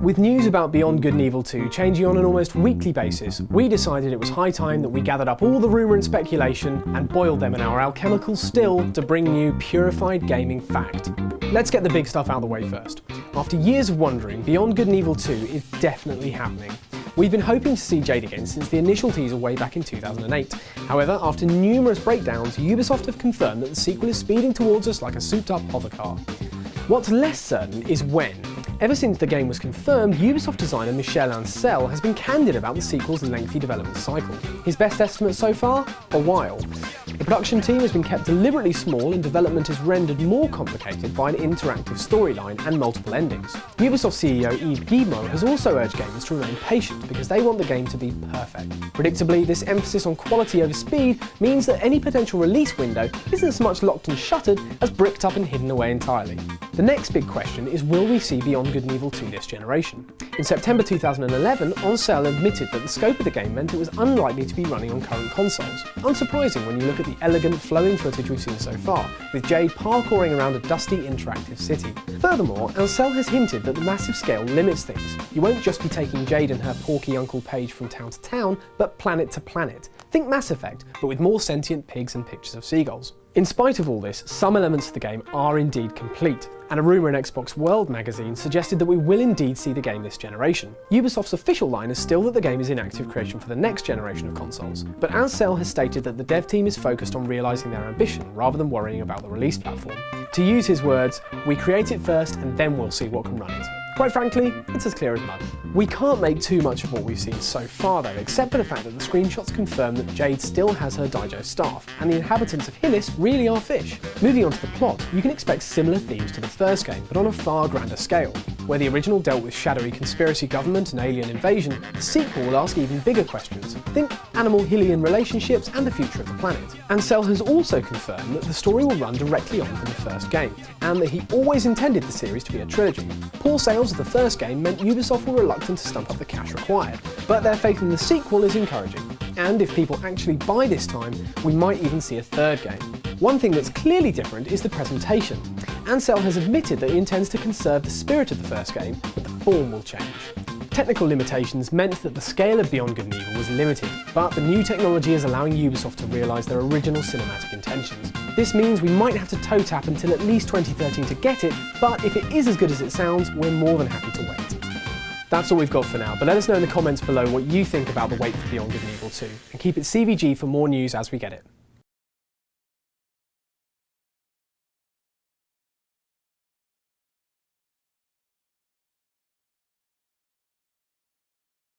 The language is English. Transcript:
With news about Beyond Good and Evil 2 changing on an almost weekly basis, we decided it was high time that we gathered up all the rumour and speculation and boiled them in our alchemical still to bring you purified gaming fact. Let's get the big stuff out of the way first. After years of wondering, Beyond Good and Evil 2 is definitely happening. We've been hoping to see Jade again since the initial teaser way back in 2008. However, after numerous breakdowns, Ubisoft have confirmed that the sequel is speeding towards us like a souped-up hovercar. What's less certain is when. Ever since the game was confirmed, Ubisoft designer Michel Ancel has been candid about the sequel's lengthy development cycle. His best estimate so far? A while. The production team has been kept deliberately small and development is rendered more complicated by an interactive storyline and multiple endings. Ubisoft CEO Yves Guillemot has also urged gamers to remain patient because they want the game to be perfect. Predictably, this emphasis on quality over speed means that any potential release window isn't so much locked and shuttered as bricked up and hidden away entirely. The next big question is, will we see Beyond Good and Evil 2 this generation? In September 2011, Ancel admitted that the scope of the game meant it was unlikely to be running on current consoles. Unsurprising when you look at the elegant, flowing footage we've seen so far, with Jade parkouring around a dusty, interactive city. Furthermore, Ancel has hinted that the massive scale limits things. You won't just be taking Jade and her porky Uncle Paige from town to town, but planet to planet. Think Mass Effect, but with more sentient pigs and pictures of seagulls. In spite of all this, some elements of the game are indeed complete, and a rumour in Xbox World magazine suggested that we will indeed see the game this generation. Ubisoft's official line is still that the game is in active creation for the next generation of consoles, but Ancel has stated that the dev team is focused on realising their ambition rather than worrying about the release platform. To use his words, "We create it first and then we'll see what can run it." Quite frankly, it's as clear as mud. We can't make too much of what we've seen so far though, except for the fact that the screenshots confirm that Jade still has her Daijo staff, and the inhabitants of Hillis really are fish. Moving on to the plot, you can expect similar themes to the first game, but on a far grander scale. Where the original dealt with shadowy conspiracy government and alien invasion, the sequel will ask even bigger questions. Think animal-Hillian relationships and the future of the planet. Ancel has also confirmed that the story will run directly on from the first game, and that he always intended the series to be a trilogy. Poor sales of the first game meant Ubisoft were reluctant to stump up the cash required, but their faith in the sequel is encouraging. And if people actually buy this time, we might even see a third game. One thing that's clearly different is the presentation. Ancel has admitted that he intends to conserve the spirit of the first game, but the form will change. Technical limitations meant that the scale of Beyond Good and Evil was limited, but the new technology is allowing Ubisoft to realise their original cinematic intentions. This means we might have to toe tap until at least 2013 to get it, but if it is as good as it sounds, we're more than happy to wait. That's all we've got for now, but let us know in the comments below what you think about the wait for Beyond Good and Evil 2, and keep it CVG for more news as we get it.